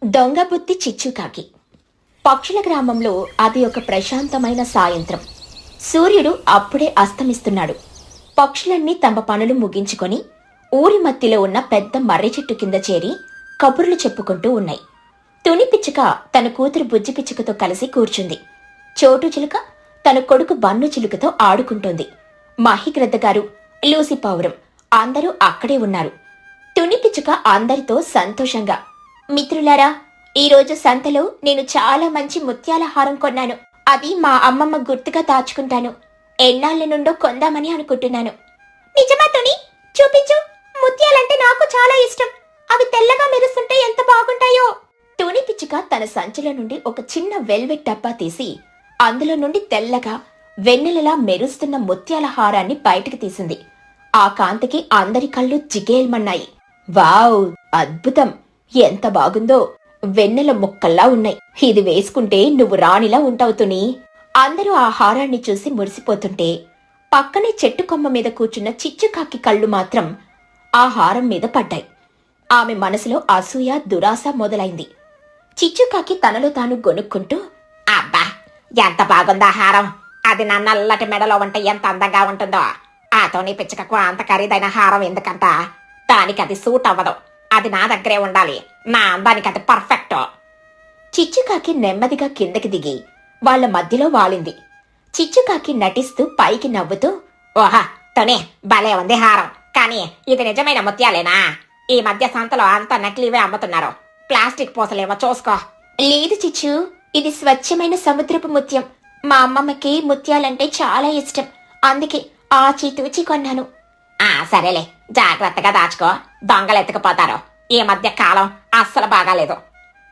దొంగబుద్ధి చిచ్చుకాకి. పక్షుల గ్రామంలో అది ఒక ప్రశాంతమైన సాయంత్రం. సూర్యుడు అప్పుడే అస్తమిస్తున్నాడు. పక్షులన్నీ తమ పనులు ముగించుకొని ఊరి మధ్యలో ఉన్న పెద్ద మర్రి చెట్టు కింద చేరి కబుర్లు చెప్పుకుంటూ ఉన్నాయి. తుని పిచ్చుక తన కూతురు బుజ్జి పిచ్చుకతో కలిసి కూర్చుంది. చోటు చిలుక తన కొడుకు బన్ను చిలుకతో ఆడుకుంటోంది. మహిగ్రద్ద గారు, లూసి పావురం అందరూ అక్కడే ఉన్నారు. తుని పిచ్చుక అందరితో సంతోషంగా, మిత్రులారా, ఈరోజు సంతలో నేను చాలా మంచి ముత్యాల హారం కొన్నాను. అది మా అమ్మమ్మ గుర్తుగా దాచుకుంటాను. ఎన్నాళ్ళ నుండో కొందామని అనుకుంటున్నాను. నిజమా తుని? చూపించు. ముత్యాలంటే నాకు చాలా ఇష్టం. అవి తెల్లగా మెరుస్తుంటే ఎంత బాగుంటాయో. తుని పిచ్చుక తన సంచిలో నుండి ఒక చిన్న వెల్వెట్ డబ్బా తీసి అందులో నుండి తెల్లగా వెన్నెలలా మెరుస్తున్న ముత్యాల హారాన్ని బయటకు తీసింది. ఆ కాంతికి అందరి కళ్ళు జిగేల్మన్నాయి. వావ్, అద్భుతం! ఎంత బాగుందో! వెన్నెల ముక్కల్లా ఉన్నాయి. ఇది వేసుకుంటే నువ్వు రాణిలా ఉంటావు తుని. అందరూ ఆ హారాన్ని చూసి మురిసిపోతుంటే పక్కనే చెట్టు కొమ్మ మీద కూర్చున్న చిచ్చుకాకి కళ్ళు మాత్రం ఆ హారం మీద పడ్డాయి. ఆమె మనసులో అసూయ, దురాశ మొదలైంది. చిచ్చుకాకి తనలో తాను గొనుక్కుంటూ, అబ్బా, ఎంత బాగుందా హారం! అది నా నల్లటి మెడలో ఉంటే ఎంత అందంగా ఉంటుందో. ఆ తోని పిచ్చుకకు అంత ఖరీదైన హారం ఎందుకంట? దానికి అది సూట్ అవ్వదు. అది నా దగ్గరే ఉండాలి. నా అందానికి అది పర్ఫెక్ట్. చిచ్చుకాకి నెమ్మదిగా కిందకి దిగి వాళ్ల మధ్యలో వాలింది. చిచ్చుకాకి నటిస్తూ పైకి నవ్వుతూ, ఓహా తోనే, భలే ఉంది హారం. కానీ ఇది నిజమైన ముత్యాలేనా? ఈ మధ్య సంతలో అంతా నకిలీవే అమ్ముతున్నారు. ప్లాస్టిక్ పూసలేమో చూసుకో. లేదు చిచ్చు, ఇది స్వచ్ఛమైన సముద్రపు ముత్యం. మా అమ్మమ్మకి ముత్యాలంటే చాలా ఇష్టం. అందుకే ఆచితూచి కొన్నాను. సరేలే, జాగ్రత్తగా దాచుకో. దొంగలు ఎత్తుకుపోతారు. ఈ మధ్య కాలం అస్సలు బాగాలేదు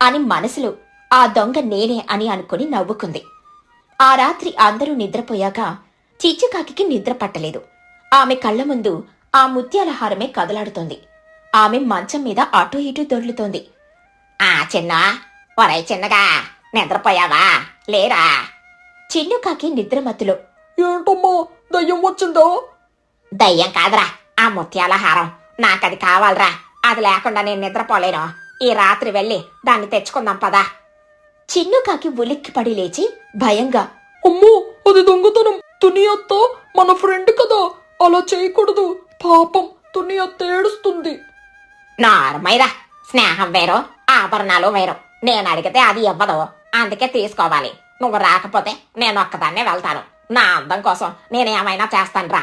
అని మనసులో ఆ దొంగ నేనే అని అనుకుని నవ్వుకుంది. ఆ రాత్రి అందరూ నిద్రపోయాక చిచ్చుకాకి నిద్ర పట్టలేదు. ఆమె కళ్ల ముందు ఆ ముత్యాల హారమే కదలాడుతోంది. ఆమె మంచం మీద అటూ ఇటూ దొర్లుతోంది. చిన్న, ఒరై చిన్నగా, నిద్రపోయావా? లేరా? చిన్నుకాకి నిద్రమత్తులో, ఏంటమ్మా, దయ్యం వచ్చిందో? దయ్యం కాదురా, ఆ ముత్యాల హారం. నాకది కావాలరా. అది లేకుండా నేను నిద్రపోలేను. ఈ రాత్రి వెళ్ళి దాన్ని తెచ్చుకుందాం పదా. చిన్నుకాకి ఉలిక్కిపడి లేచి భయంగా, అమ్మో, అది దొంగతనం. తుని అత్త మన ఫ్రెండ్ కదా, అలా చేయకూడదు. పాపం, తుని అత్త ఏడుస్తుంది. నార్మైరా, స్నేహం వేరు, ఆభరణాలు వేరు. నేను అడిగితే అది ఇవ్వదు, అందుకే తీసుకోవాలి. నువ్వు రాకపోతే నేను ఒక్కదాన్నే వెళ్తాను. నా అందం కోసం నేనేమైనా చేస్తానురా.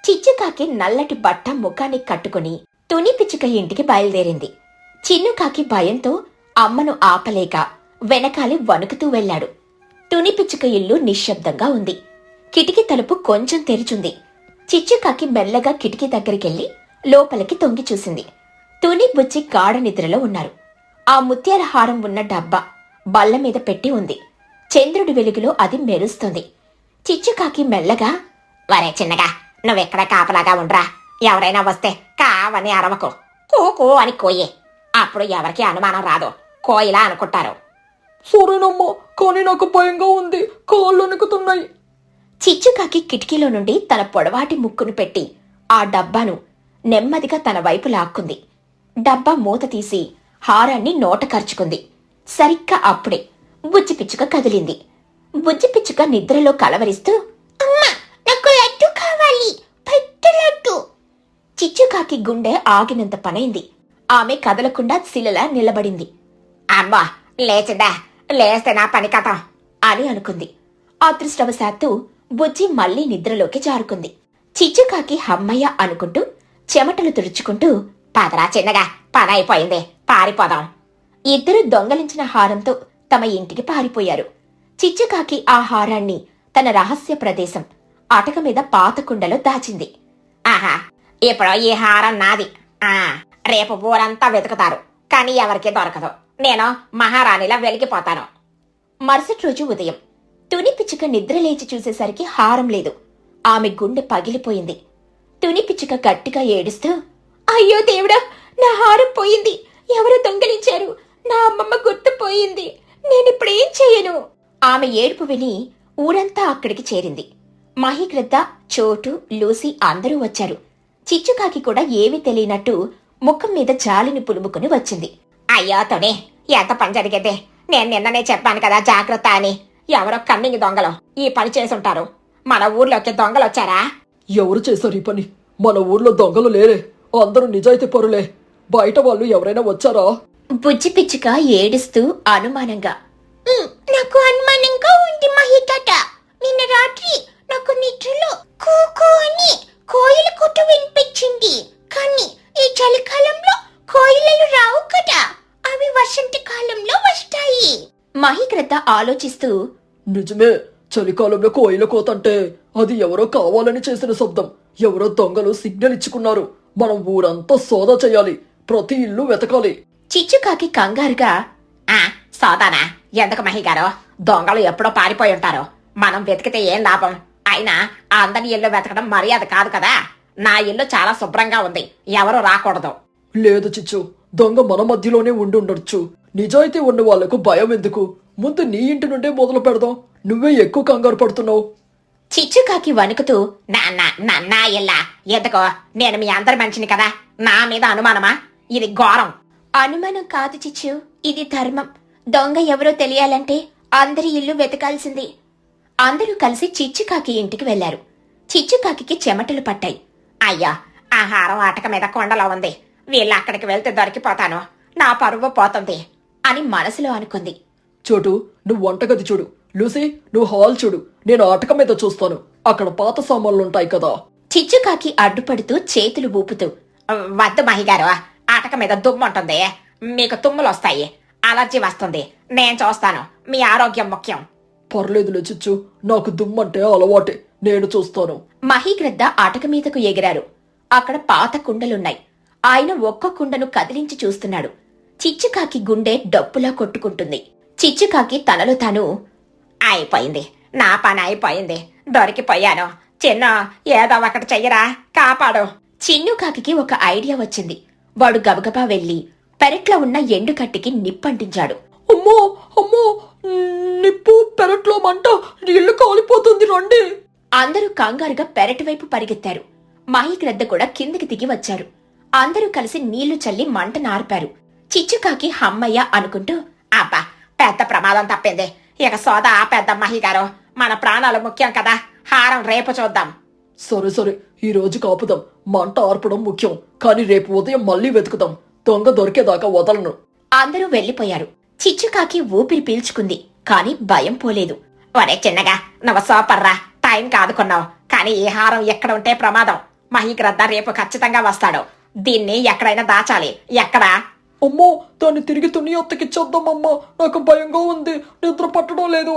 చిచ్చుకాకి నల్లటి బట్ట ముఖానికి కట్టుకుని తుని పిచ్చుక ఇంటికి బయలుదేరింది. చిన్నుకాకి భయంతో అమ్మను ఆపలేక వెనకాలి వణుకుతూ వెళ్లాడు. తుని పిచ్చుక ఇల్లు నిశ్శబ్దంగా ఉంది. కిటికీ తలుపు కొంచెం తెరిచుంది. చిచ్చుకాకి మెల్లగా కిటికీ దగ్గరికెళ్లి లోపలికి తొంగి చూసింది. తుని బుచ్చి గాఢ నిద్రలో ఉన్నారు. ఆ ముత్యాల హారం ఉన్న డబ్బా బల్ల మీద పెట్టి ఉంది. చంద్రుడి వెలుగులో అది మెరుస్తుంది. చిచ్చుకాకి మెల్లగా, వరే చిన్నగా, నువ్వెక్కడ కాపలాగా ఉండ్రా. ఎవరైనా వస్తే కావని అరవకు. కోకో అని కోయే. అప్పుడు ఎవరికి అనుమానం రాదు. కోయిలా అనుకుంటారు. సరేనమ్మా, కానీ నాకు భయంగా ఉంది. కాళ్ళు వణుకుతున్నాయి. చిచ్చుకాకి కిటికీలో నుండి తన పొడవాటి ముక్కును పెట్టి ఆ డబ్బాను నెమ్మదిగా తన వైపు లాక్కుంది. డబ్బా మూత తీసి హారాన్ని నోట కరుచుకుంది. సరిగ్గా అప్పుడే బుజ్జి పిచ్చుక కదిలింది. బుజ్జి పిచ్చుక నిద్రలో కలవరిస్తూ, అమ్మా, నాకు లడ్డు కావాలి, పెద్ద లడ్డు. చిచ్చుకాకి గుండె ఆగినంత పనైంది. ఆమె కదలకుండా శిలలా నిలబడింది. అమ్మా, లేచిందా? లేస్తే నా పని కథ అని అనుకుంది. అదృష్టవశాత్తు బుజ్జి మళ్లీ నిద్రలోకి జారుకుంది. చిచ్చుకాకి హమ్మయ్య అనుకుంటూ చెమటలు తుడుచుకుంటూ, పదరా చిన్నగా, పని అయిపోయింది, పారిపోదాం. ఇద్దరు దొంగలించిన హారంతో తమ ఇంటికి పారిపోయారు. చిచ్చుకాకి ఆ హారాన్ని తన రహస్య ప్రదేశం అటక మీద పాత కుండలో దాచింది. ఆహా, ఇప్పుడు ఈ హారం నాది. రేపు ఊరంతా వెతుకుతారు, కానీ ఎవరికీ దొరకదు. నేను మహారాణిలా వెలిగిపోతాను. మరుసటి రోజు ఉదయం తుని పిచ్చుక నిద్ర లేచి చూసేసరికి హారం లేదు. ఆమె గుండె పగిలిపోయింది. తుని పిచ్చుక గట్టిగా ఏడుస్తూ, అయ్యో దేవుడా, నా హారం పోయింది. ఎవరు దొంగలించారు? నా అమ్మమ్మ గుర్తుపోయింది. నేనిప్పుడేం చెయ్యను? ఆమె ఏడుపు విని ఊరంతా అక్కడికి చేరింది. మహిగ్రద్ద, చోటు, లూసి అందరూ వచ్చారు. చిచ్చుకాకి కూడా ఏమీ తెలియనట్టు ముఖం మీద జాలిని పులుముకుని వచ్చింది. అయ్యో తొడే, ఎంత పని జరిగేది? నేను నిన్ననే చెప్పాను కదా జాగ్రత్త అని. ఎవరో కన్నింగి దొంగలు ఈ పని చేసుంటారు. మన ఊర్లోకి దొంగలొచ్చారా? ఎవరు చేశారు ఈ పని? మన ఊర్లో దొంగలు లేరే, అందరూ నిజాయితీ పరులే. బయట వాళ్ళు ఎవరైనా వచ్చారా? బుజ్జి పిచ్చుక ఏడుస్తూ అనుమానంగా. నాకు అనుమానంగా ఉంది మహి తాత. నిన్న రాత్రి నాకు నిద్రలో కూకూ అని కోయిల కూత వినిపించింది. కానీ ఈ చలికాలంలో కోయిలలు రావు కదా, అవి వసంతకాలంలో వస్తాయి. మహిగ్రద్ద ఆలోచిస్తూ, నిజమే, చలికాలంలో కోయిల కోతంటే అది ఎవరో కావాలని చేసిన శబ్దం. ఎవరో దొంగలు సిగ్నల్ ఇచ్చుకున్నారు. మనం ఊరంతా సోదా చేయాలి, ప్రతి ఇల్లు వెతకాలి. చిచ్చుకాకి కంగారుగా, సోదానా? ఎందుకు మహిగారు? దొంగలు ఎప్పుడో పారిపోయి ఉంటారు. మనం వెతికితే ఏం లాభం? అయినా అందరి ఇల్లు వెతకడం మర్యాద కాదు కదా. నా ఇల్లు చాలా శుభ్రంగా ఉంది, ఎవరు రాకూడదు. లేదు చిచ్చు, దొంగ మన మధ్యలోనే ఉండి ఉండొచ్చు. నిజాయితీ ఉన్న వాళ్లకు భయం ఎందుకు? ముందు నీ ఇంటి నుండే మొదలు పెడదాం. నువ్వే ఎక్కువ కంగారు పడుతున్నావు. చిచ్చుకాకి వణుకుతూ, నా ఇల్లా? ఎందుకో? నేను మీ అందరి మనిషిని కదా, నా మీద అనుమానమా? ఇది ఘోరం. అనుమానం కాదు చిచ్చు, ఇది ధర్మం. దొంగ ఎవరో తెలియాలంటే అందరి ఇల్లు వెతకాల్సింది. అందరూ కలిసి చిచ్చుకాకి ఇంటికి వెళ్లారు. చిచ్చుకాకి చెమటలు పట్టాయి. అయ్యా, ఆహారం అటక మీద కొండలో ఉంది. వీళ్ళు అక్కడికి వెళ్తే దొరికిపోతాను, నా పరువు పోతుంది అని మనసులో అనుకుంది. చోటు, నువ్వు వంటగది చూడు. లూసీ, నువ్వు హాల్ చూడు. నేను ఆటక మీద చూస్తాను. అక్కడ పాత సామాన్లుంటాయి కదా. చిచ్చుకాకి అడ్డుపడుతూ చేతులు ఊపుతూ, వద్దు మహిగారు, అటక మీద దుమ్ము ఉంటుంది. మీకు తుమ్ములు వస్తాయి, అలర్జీ వస్తుంది. నేను చూస్తాను, మీ ఆరోగ్యం ముఖ్యం. పర్లేదులే చిచ్చు, నాకు దుమ్మంటే అలవాటే, నేను చూస్తాను. మహిగ్రద్ద అటక మీదకు ఎగిరారు. అక్కడ పాత కుండలున్నాయి. ఆయన ఒక్క కుండను కదిలించి చూస్తున్నాడు. చిచ్చుకాకి గుండె డప్పులా కొట్టుకుంటుంది. చిచ్చుకాకి తనలో తాను, అయిపోయింది, నా పని అయిపోయింది, దొరికిపోయాను. చిన్న ఏదో ఒకటి చెయ్యరా, కాపాడు. చిన్నుకాకి ఒక ఐడియా వచ్చింది. వాడు గబగబా వెళ్లి పెరట్లో ఉన్న ఎండుకట్టికి నిప్పంటించాడు. అమ్మో అమ్మో, నిప్పు, పెరట్లో మంట, ఇల్లు కాలిపోతుంది, రండి. అందరూ కంగారుగా పెరటి వైపు పరిగెత్తారు. మహిగ్రద్ద కూడా కిందికి దిగి వచ్చారు. అందరూ కలిసి నీళ్లు చల్లి మంట నార్పారు. చిచ్చుకాకి హమ్మయ్య అనుకుంటూ, అబ్బా, పెద్ద ప్రమాదం తప్పింది. ఇక సోదా పెద్ద మహిగారు, మన ప్రాణాలు ముఖ్యం కదా. హారం రేపు చూద్దాం. సరే సరే, ఈ రోజు కాపుదాం. మంట ఆర్పడం ముఖ్యం, కానీ రేపు ఉదయం మళ్ళీ వెతుకుదాం. దొంగ దొరికేదాకా వదలను. అందరూ వెళ్లిపోయారు. చిచ్చుకాకి ఊపిరి పీల్చుకుంది, కాని భయం పోలేదు. ఒరే చిన్నగా, నువ్వు సూపర్రా, టైం కాదుకున్నావు. కానీ ఈ హారం ఎక్కడ ఉంటే ప్రమాదం. మహిగ్రద్ద రేపు ఖచ్చితంగా వస్తాడు. దీన్ని ఎక్కడైనా దాచాలి. ఎక్కడా? అమ్మో, దాన్ని తిరిగి తుని అత్తకిచ్చేద్దామమ్మా. నాకు భయంగా ఉంది, నిద్ర పట్టడం లేదు.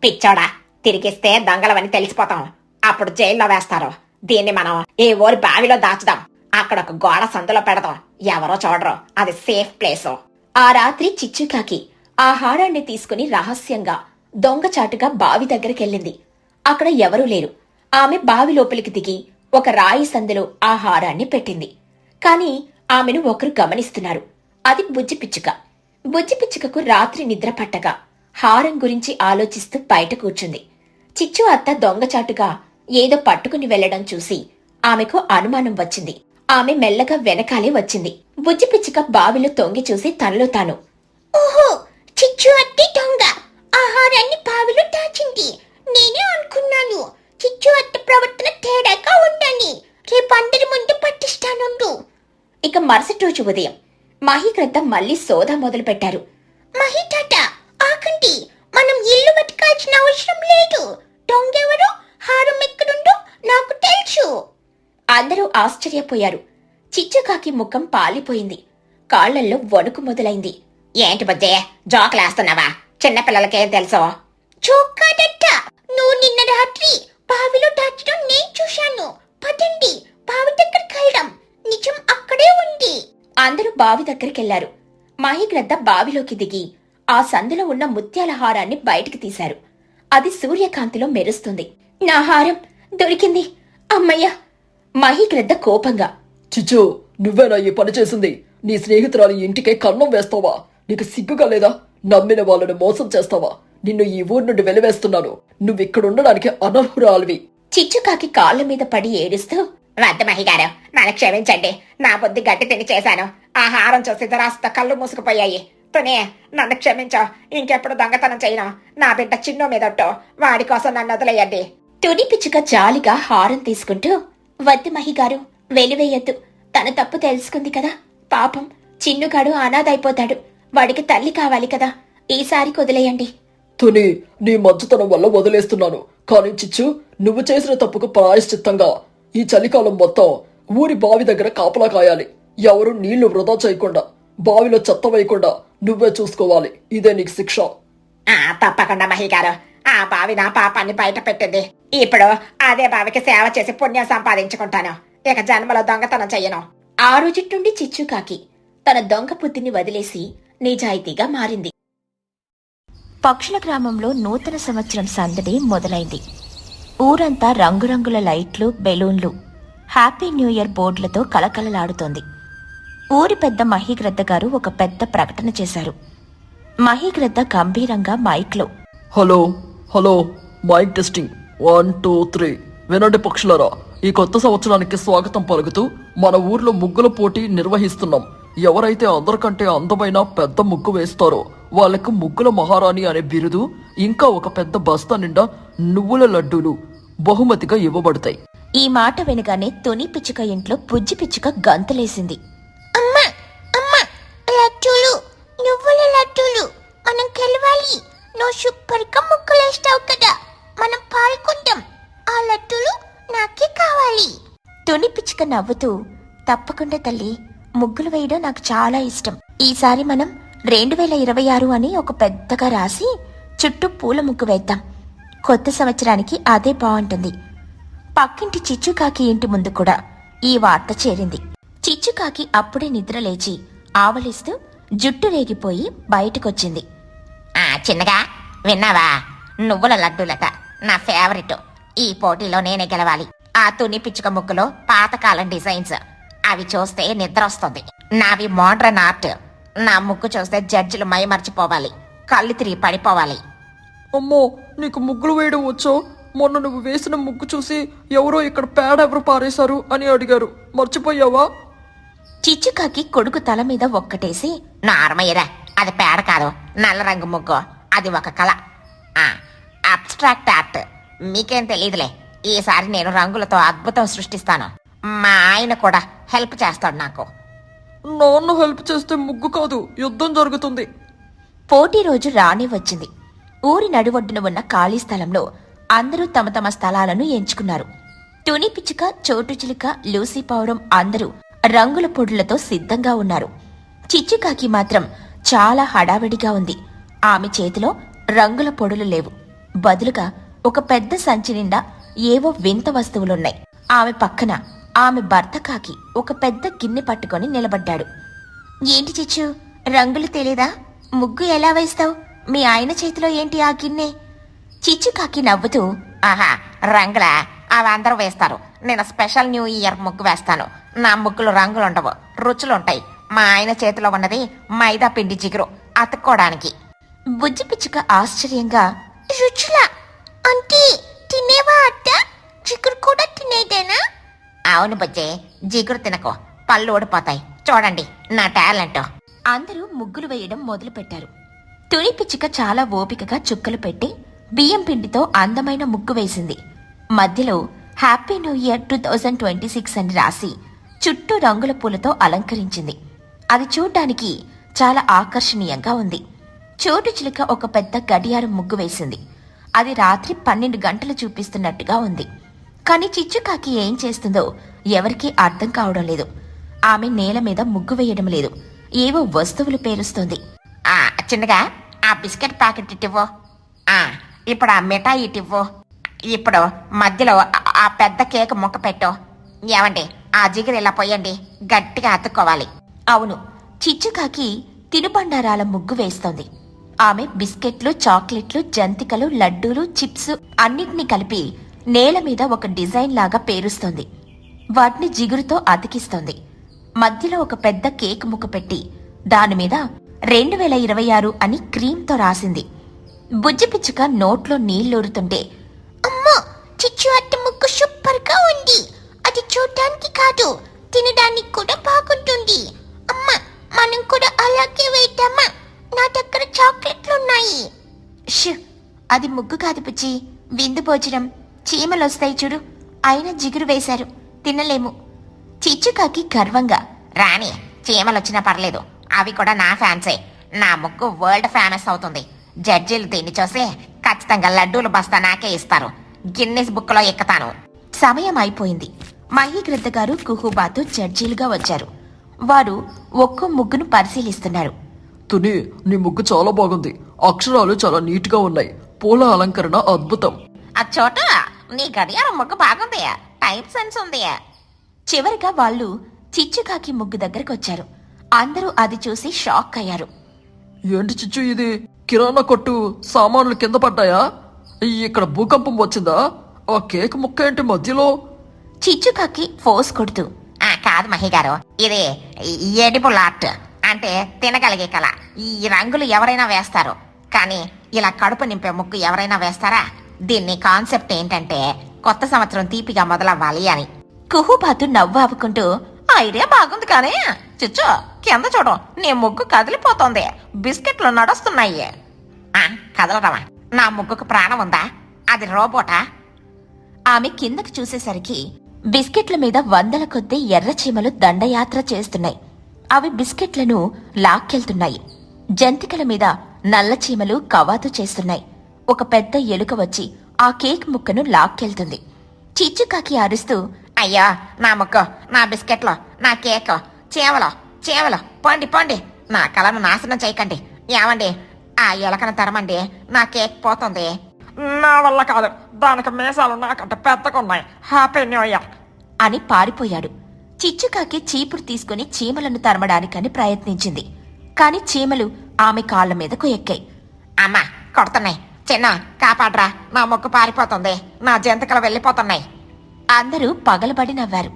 పిచ్చోడా, తిరిగిస్తే దొంగలవని తెలిసిపోతాం. అప్పుడు జైల్లో వేస్తారు. దీన్ని మనం ఏ ఊరి బావిలో దాచుదాం. అక్కడ ఒక గోడ సందులో పెడదాం, ఎవరో చూడరు. అది సేఫ్ ప్లేస్. ఆ రాత్రి చిచ్చుకాకి ఆ హారాన్ని తీసుకుని రహస్యంగా దొంగచాటుగా బావి దగ్గరికెళ్ళింది. అక్కడ ఎవరూ లేరు. ఆమె బావి లోపలికి దిగి ఒక రాయి సందులో ఆ హారాన్ని పెట్టింది. కాని ఆమెను ఒకరు గమనిస్తున్నారు. అది బుజ్జిపిచ్చుక. బుజ్జిపిచ్చుకకు రాత్రి నిద్ర పట్టగా హారం గురించి ఆలోచిస్తూ బయట కూర్చుంది. చిచ్చు అత్త దొంగచాటుగా ఏదో పట్టుకుని వెళ్లడం చూసి ఆమెకు అనుమానం వచ్చింది. ఆమె మెల్లగా వెనకాలే వచ్చింది. బుజ్జిపిచ్చుక బావిలో తొంగి చూసి తనలో తాను, ఓహో, చిచ్చు అత్తి దొంగ ఆహారాన్ని బావిలో దాచింది. నేనే అనుకున్నాను చిచ్చు అత్త ప్రవర్తన తేడాగా ఉందని. రేపు అందరి ముందు పట్టిస్తానుండు. ఇక మరుసటి రోజు ఉదయం మహిగ్రద్ద మళ్లీ సోదా మొదలు పెట్టారు. మహి తాత, ఆకండి, మనం ఇల్లు వెతకాల్సిన అవసరం లేదు. దొంగెవరో, హారం ఎక్కడుందో నాకు తెలుసు. అందరూ ఆశ్చర్యపోయారు. చిచ్చుకాకి ముఖం పాలిపోయింది. కాళ్లల్లో వణుకు మొదలైంది. ఏంటి బుజ్జే, జోకులేస్తున్నావా? చిన్నపిల్లలకేం తెలుసో? జోక్కాదట్ట, నువ్వు నిన్న రాత్రి బావిలో దాచడం నేను చూశాను. పదండి, బావి దగ్గరికి వెళ్దాం. నిజం అక్కడే ఉంది. అందరూ బావి దగ్గరికెళ్లారు. మహిగ్రద్ద బావిలోకి దిగి ఆ సందులో ఉన్న ముత్యాల హారాన్ని బయటికి తీశారు. అది సూర్యకాంతిలో మెరుస్తుంది. నా హారం దొరికింది, అమ్మయ్య! మహిగ్రద్ద కోపంగా, చిచ్చు, నువ్వేనా ఈ పని చేసింది? నీ స్నేహితురాలి ఇంటికే కన్నం వేస్తావా? నీకు సిగ్గుగా లేదా? నమ్మిన వాళ్ళను మోసం చేస్తావా? నిన్ను ఈ ఊరు నుండి వెలివేస్తున్నాను. నువ్విక్కడుండడానికి అనర్హురాలివి. చిచ్చుకాకి కాళ్ల మీద పడి ఏడుస్తూ, వద్దు మహిగారు, నన్ను క్షమించండి. నా బుద్ధి గట్టి తిని చేశాను. ఆ హారం చూసి దురాస్త కళ్ళు మూసుకుపోయాయి. తుని, నన్ను క్షమించు. ఇంకెప్పుడు దొంగతనం చేయను. నా బిడ్డ చిన్ను మీదొట్టు. వాడి కోసం నన్ను వదిలేయండి. తుని పిచ్చుక జాలిగా హారం తీసుకుంటూ, వద్దు మహిగారు, వెలివేయొద్దు. తన తప్పు తెలుసుకుంది కదా. పాపం చిన్నుగాడు అనాథైపోతాడు. వాడికి తల్లి కావాలి కదా. ఈసారికి వదిలేయండి. తుని, నీ మంచుతనం వల్ల వదిలేస్తున్నాను. కానీ చిచ్చు, నువ్వు చేసిన తప్పుకు ప్రాయశ్చిత్తంగా ఈ చలికాలం మొత్తం ఊరి బావి దగ్గర కాపలా కాయాలి. ఎవరు నీళ్లు వృధా చేయకుండా, బావిలో చెత్త వేయకుండా నువ్వే చూసుకోవాలి. ఇదే నీకు శిక్ష. తప్పకుండా మహిగారు. ఆ బావి నా పాపాన్ని బయట పెట్టింది. ఇప్పుడు అదే బావికి సేవ చేసి పుణ్యం సంపాదించుకుంటాను. ఇక జన్మలో దొంగతనం చెయ్యను. ఆ రోజుటి నుండి చిచ్చుకాకి తన దొంగ బుద్ధిని వదిలేసి నిజాయితీగా మారింది. పక్షుల గ్రామంలో నూతన సంవత్సరం సందడి మొదలైంది. ఊరంతా రంగురంగుల లైట్లు, బెలూన్లు, హ్యాపీ న్యూ ఇయర్ బోర్డులతో కలకలలాడుతోంది. ఊరి పెద్ద మహీగ్రద్ద గారు ఒక పెద్ద ప్రకటన చేశారు. మహీగ్రద్ద గంభీరంగా మైక్లో, హలో హలో, మైక్ టెస్టింగ్ 1 2 3. వినండి పక్షులారా, ఈ కొత్త సంవత్సరానికి స్వాగతం పలుకుతూ మన ఊర్లో ముగ్గుల పోటీ నిర్వహిస్తున్నాం. ఎవరైతే అందరికంటే అందమైన పెద్ద ముగ్గు వేస్తారో వాళ్లకు ముగ్గుల మహారాణి అనే బిరుదు, ఇంకా ఒక పెద్ద బస్తా నిండా నువ్వుల లడ్డూలు బహుమతిగా ఇవ్వబడతాయి. ఈ మాట వినగానే తుని పిచ్చుక ఇంట్లో బుజ్జి పిచ్చుక గంతులేసింది. అమ్మా అమ్మా, లడ్డూలు, నువ్వుల లడ్డూలు, మనం గెలవాలి. నువ్వు సూపర్ గా ముగ్గులేస్తావు కదా, మనం పాల్గొంటాం. ఆ లడ్డూలు నాకే కావాలి. తుని పిచ్చుక నవ్వుతూ, తప్పకుండా తల్లి, ముగ్గులు వేయడం నాకు చాలా ఇష్టం. ఈసారి మనం 2026 అని ఒక పెద్దగా రాసి చుట్టూ పూల ముగ్గు వేద్దాం. కొత్త సంవత్సరానికి అదే బాగుంటుంది. పక్కింటి చిచ్చుకాకి ఇంటి ముందు కూడా ఈ వార్త చేరింది. చిచ్చుకాకి అప్పుడే నిద్రలేచి ఆవలిస్తూ జుట్టు రేగిపోయి బయటకొచ్చింది. చిన్నగా విన్నావా? నువ్వుల లడ్డూలట నా ఫేవరెట్. ఈ పోటీలో నేనే గెలవాలి. ఆ తుని పిచ్చుక ముగ్గులో పాతకాలం డిజైన్స్ అవి చూస్తే నిద్ర వస్తుంది. నావి మోడ్రన్ ఆర్ట్. నా ముగ్గు చూస్తే జడ్జిలు మై మర్చిపోవాలి, కళ్ళు తిరిగి పడిపోవాలి. అమ్మో, నీకు ముగ్గులు వేయడం వచ్చో? మొన్న నువ్వు వేసిన ముగ్గు చూసి ఎవరో ఇక్కడ పేడ ఎవరు పారేశారు అని అడిగారు, మర్చిపోయావా? చిచ్చుకాకి కొడుకు తల మీద ఒక్కటేసి, నార్మయ్యరా, అది పేడ కాదు, నల్ల రంగు ముగ్గు. అది ఒక కళ, అబ్స్ట్రాక్ట్ ఆర్ట్. మీకేం తెలియదులే. ఈసారి నేను రంగులతో అద్భుతం సృష్టిస్తాను. మా ఆయన కూడా హెల్ప్ చేస్తాడు నాకు. నాన్న హెల్ప్ చేస్తే ముగ్గు కాదు, యుద్ధం జరుగుతుంది. పోటీ రోజు రానే వచ్చింది. ఊరి నడివొడ్డున ఉన్న ఖాళీ స్థలంలో అందరూ తమ తమ స్థలాలను ఎంచుకున్నారు. తుని పిచ్చుక, చోటు చిలుక, లూసీ పౌరం అందరూ రంగుల పొడులతో సిద్ధంగా ఉన్నారు. చిచ్చుకాకి మాత్రం చాలా హడావిడిగా ఉంది. ఆమె చేతిలో రంగుల పొడులు లేవు. బదులుగా ఒక పెద్ద సంచి నిండా ఏవో వింత వస్తువులున్నాయి. ఆమె పక్కన ఆమె భర్త కాకి ఒక పెద్ద గిన్నె పట్టుకొని నిలబడ్డాడు. ఏంటి చిచ్చు, రంగులు తెలీదా? ముగ్గు ఎలా వేస్తావు? మీ ఆయన చేతిలో ఏంటి ఆ గిన్నె? చిచ్చుకాకి నవ్వుతూ, ఆహా, రంగులా? అవి అందరూ వేస్తారు. నేను స్పెషల్ న్యూ ఇయర్ ముగ్గు వేస్తాను. నా ముగ్గులు రంగులుండవు, రుచులుంటాయి. మా ఆయన చేతిలో ఉన్నది మైదా పిండి జిగురు అతుక్కోవడానికి. బుజ్జి పిచ్చుక ఆశ్చర్యంగా, రుచులా అంటే తినేవా అట్ట? జిగురు కూడా తినేదేనా? అవును బుజ్జే, జిగురు తినకో, పళ్ళు ఊడిపోతాయి. చూడండి నా టాలెంట్. అందరూ ముగ్గులు వేయడం మొదలుపెట్టారు. తుని పిచ్చుక చాలా ఓపికగా చుక్కలు పెట్టి బియ్యం పిండితో అందమైన ముగ్గు వేసింది. మధ్యలో హ్యాపీ న్యూ ఇయర్ 2026 అని రాసి చుట్టూ రంగుల పూలతో అలంకరించింది. అది చూడ్డానికి చాలా ఆకర్షణీయంగా ఉంది. చోటు చిలుక ఒక పెద్ద గడియారం ముగ్గు వేసింది. అది రాత్రి 12 గంటలు చూపిస్తున్నట్టుగా ఉంది. కాని చిచ్చుకాకి ఏం చేస్తుందో ఎవరికీ అర్థం కావడం లేదు. ఆమె నేల మీద ముగ్గు వేయడం లేదు, ఏవో వస్తువులు పేరుస్తోంది. చిన్నగా ఆ బిస్కెట్ ప్యాకెట్ ఇటివ్వు. ఇప్పుడు ఆ మిఠాయి ఇటివ్వు. ఇప్పుడు మధ్యలో ఆ పెద్ద కేక్ ముక్క పెట్టు. ఏమండి, ఆ జిగురు ఇలా పోయండి, గట్టిగా అతుక్కోవాలి. అవును, చిచ్చుకాకి తినుబండారాల ముగ్గు వేస్తోంది. ఆమె బిస్కెట్లు, చాక్లెట్లు, జంతికలు, లడ్డూలు, చిప్స్ అన్నిటినీ కలిపి నేల మీద ఒక డిజైన్ లాగా పేరుస్తోంది. వాటిని జిగురుతో అతికిస్తోంది. మధ్యలో ఒక పెద్ద కేక్ ముక్క పెట్టి దానిమీద 2026 అని క్రీమ్తో రాసింది. బుజ్జి పిచ్చుక నోట్లో నీళ్లూరుతుంటే, అమ్మో, చిచ్చు అట్ట ముగ్గు సూపర్ గా ఉంది. అది చూడడానికి కాదు, తినడానికి కూడా బాగుంటుంది. అమ్మా, మనం కూడా అలాగే వేద్దామా? నా దగ్గర చాక్లెట్లున్నాయి. ష్ అది ముగ్గు కాదు పిచ్చి, విందు భోజనం. చీమలొస్తాయి చూడు, అయినా జిగురు వేశారు, తినలేము. చిచ్చుకాకి గర్వంగా, రాణి, చీమలొచ్చినా పర్లేదు, అవి కూడా నా ఫ్యాన్సే. నా ముగ్గు వరల్డ్ ఫేమస్ అవుతుంది. జడ్జీలు దీన్ని చూసి ఖచ్చితంగా లడ్డూలు బస్తా నాకే ఇస్తారు. గిన్నిస్ బుక్లో ఎక్కుతాను. సమయం అయిపోయింది. మహీగ్రద్ద గారు కుహుబాతో జడ్జీలుగా వచ్చారు. వారు ఒక్కో ముగ్గును పరిశీలిస్తున్నారు. తుని, నీ ముగ్గు చాలా బాగుంది. అక్షరాలు చాలా నీట్ గా ఉన్నాయి. పూల అలంకరణ అద్భుతం. ఆ చోట నీ గడియారం ముగ్గు బాగుంది, టైం సెన్స్ ఉంది. చివరిగా వాళ్ళు చిచ్చుకాకి ముగ్గు దగ్గరకు వచ్చారు. అందరూ అది చూసి షాక్ అయ్యారు. ఏంటి చిచ్చు ఇది? కిరాణా కొట్టు సామాన్లు కింద పడ్డాయా? ఇక్కడ భూకంపం వచ్చిందా? ఆ కేక్ ముక్క ఏంటి మధ్యలో? చిచ్చుకాకి ఫోర్స్ కొడుతూ, కాదు మహిగారు, ఇది ఎడిబుల్ ఆర్ట్, అంటే తినగలిగే కళ. ఈ రంగులు ఎవరైనా వేస్తారు, కానీ ఇలా కడుపు నింపే ముగ్గు ఎవరైనా వేస్తారా? దీన్ని కాన్సెప్ట్ ఏంటంటే కొత్త సంవత్సరం తీపిగా మొదలవ్వాలి అని. కుహుబాతు నవ్వు ఆపుకుంటూ, ఐడియా బాగుంది కానీ చిచ్చు, కింద చూడు, నీ ముగ్గు కదిలిపోతుంది. బిస్కెట్లు నడుస్తున్నాయి. కదలడమా? నా ముగ్గుకు ప్రాణం ఉందా? అది రోబోటా? ఆమె కిందకు చూసేసరికి బిస్కెట్ల మీద వందల కొద్దీ ఎర్ర చీమలు దండయాత్ర చేస్తున్నాయి. అవి బిస్కెట్లను లాక్కెళ్తున్నాయి. జంతికల మీద నల్ల చీమలు కవాతు చేస్తున్నాయి. ఒక పెద్ద ఎలుక వచ్చి ఆ కేక్ ముక్కను లాక్కెళ్తుంది. చిచ్చుకాకి అరుస్తూ, అయ్యో, నా ముగ్గు, నా బిస్కెట్లు, నా కేక్, చీమలు చీమలు, పోండి పోండి, నా కళను నాశనం చేయకండి. ఏమండి, ఆ ఎలకను తరమండి, నా కేక్ పోతుంది. నా వల్ల కాదు, దానికి మీసాలు నాకంటే పెద్దకున్నాయి. హ్యాపీ న్యూ ఇయర్ అని పారిపోయాడు. చిచ్చుకాకి చీపురు తీసుకుని చీమలను తరమడానికని ప్రయత్నించింది. కాని చీమలు ఆమె కాళ్ల మీదకు ఎక్కాయి. అమ్మా, కొడుతున్నాయి. చిన్న, కాపాడ్రా, నా ముగ్గు పారిపోతుంది, నా జంతికలు వెళ్ళిపోతున్నాయి. అందరూ పగలబడి నవ్వారు.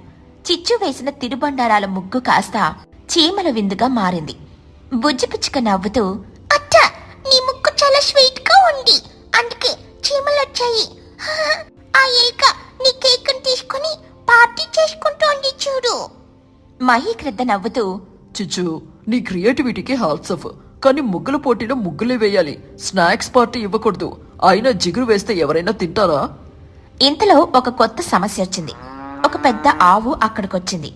చిచ్చు వేసిన తిరుబండారాల ముగ్గు కాస్త చీమల విందుగా మారింది. బుజ్జిపిచ్చుక నవ్వుతూ, అత్త, నీ ముగ్గు చాలా స్వీట్ గా ఉంది, అందుకే చీమలు వచ్చాయి. ఆ ఎలుక నీ కేక్ తీసుకుని పార్టీ చేసుకుంటోంది చూడు. మహీగ్రద్ద నవ్వుతూ, చిచ్చు, నీ క్రియేటివిటీకి హాట్స్ ఆఫ్. కానీ ముగ్గుల పోటీలో ముగ్గులే వేయాలి, స్నాక్స్ పార్టీ ఇవ్వకూడదు. అయినా జిగురు వేస్తే ఎవరైనా తింటారా? ఇంతలో ఒక కొత్త సమస్య వచ్చింది. ఒక పెద్ద ఆవు అక్కడికొచ్చింది.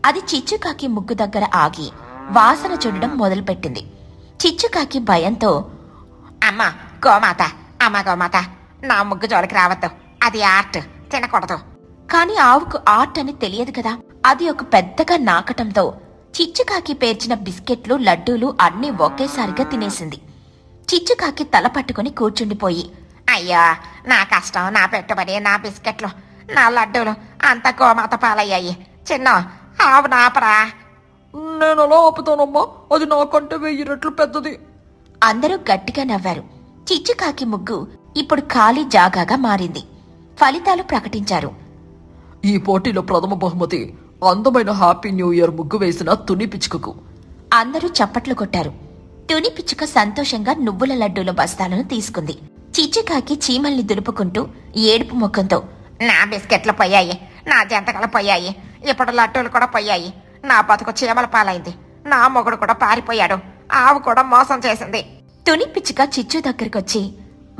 అది చిచ్చుకాకి ముగ్గు దగ్గర ఆగి వాసన చూడడం మొదలుపెట్టింది. చిచ్చుకాకి భయంతో, అమ్మా గోమాత, అమ్మ గోమాత, నా ముగ్గు జోలికి రావద్దు, అది ఆర్ట్, తినకూడదు. కాని ఆవుకు ఆర్ట్ అని తెలియదు కదా. అది ఒక పెద్దగా నాకటంతో చిచ్చుకాకి పేర్చిన బిస్కెట్లు, లడ్డూలు అన్నీ ఒకేసారిగా తినేసింది. చిచ్చుకాకి తల పట్టుకుని కూర్చుండిపోయి, అయ్యో, నా కష్టం, నా పెట్టుబడి, నా బిస్కెట్లు, నా లడ్డూలు అంతా గోమాత పాలయ్యాయి. చిన్న, ఆవు నాపరా. నేను అలా ఆపుతానమ్మా, అది నాకంటే 1000 రెట్లు పెద్దది. అందరూ గట్టిగా నవ్వారు. చిచ్చుకాకి ముగ్గు ఇప్పుడు ఖాళీ జాగాగా మారింది. ఫలితాలు ప్రకటించారు. ఈ పోటీలో ప్రథమ బహుమతి అందమైన హ్యాపీ న్యూ ఇయర్ ముగ్గు వేసిన తుని పిచ్చుకకు. అందరూ చప్పట్లు కొట్టారు. తుని పిచ్చుక సంతోషంగా నువ్వుల లడ్డూల బస్తాలను తీసుకుంది. చిచ్చుకాకి చీమల్ని దులుపుకుంటూ ఏడుపు ముఖంతో, నా బిస్కెట్లు పోయాయి, నా జంతకలు పోయాయి, ఇప్పుడు లడ్డూలు కూడా పోయాయి. నా బతుకు చీమల పాలైంది. నా మొగుడు కూడా పారిపోయాడు. ఆవు కూడా మోసం చేసింది. తుని పిచ్చుక చిచ్చు దగ్గరకొచ్చి,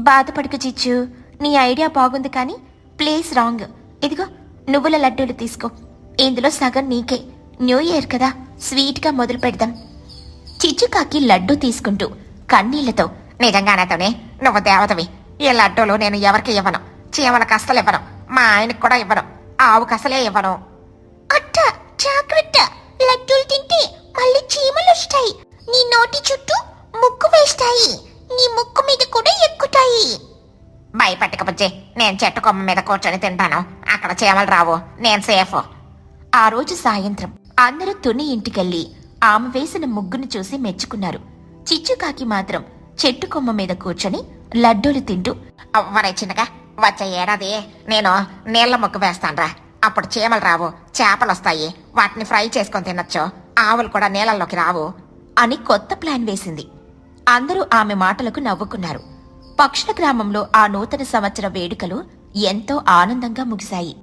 బాధపడుకు చిచ్చు, నీ ఐడియా బాగుంది కానీ ప్లేస్ రాంగ్. ఇదిగో నువ్వుల లడ్డూలు తీసుకో, ఇందులో సగం నీకే. న్యూ ఇయర్ కదా, స్వీట్ గా మొదలు పెడదాం. చిచ్చుకాకి లడ్డూ తీసుకుంటూ కన్నీళ్లతో, నిజంగానేతోనే నువ్వు దేవతవి. ఈ లడ్డూలు నేను ఎవరికి ఇవ్వను. చీమలకు అస్సలు ఇవ్వను. మా ఆయనకు కూడా ఇవ్వను. ఆవుకు అసలే ఇవ్వను. అట్ట, జాగ్రత్త, లడ్డూలు తింటే మళ్ళీ చీమలు వస్తాయి. నీ నోటి చుట్టూ ముక్కు వేస్తాయి. నీ ముక్కు మీద కూడా ఎక్కుతాయి. భయపట్టకపోతే నేను చెట్టు కొమ్మ మీద కూర్చొని తింటాను. అక్కడ చీమలు రావు, నేను సేఫ్. ఆ రోజు సాయంత్రం అందరూ తుని ఇంటికెళ్లి ఆమె వేసిన ముగ్గును చూసి మెచ్చుకున్నారు. చిచ్చుకాకి మాత్రం చెట్టు కొమ్మ మీద కూర్చొని లడ్డూలు తింటూ, అవ్వరే చిన్నగా, వచ్చే ఏడాది నేను నీళ్ల ముగ్గు వేస్తాన్రా. అప్పుడు చీమలు రావు, చేపలు వస్తాయి. వాటిని ఫ్రై చేసుకొని తినొచ్చు. ఆవులు కూడా నీళ్ళల్లోకి రావు అని కొత్త ప్లాన్ వేసింది. అందరూ ఆమె మాటలకు నవ్వుకున్నారు. పక్షుల గ్రామంలో ఆ నూతన సంవత్సర వేడుకలు ఎంతో ఆనందంగా ముగిశాయి.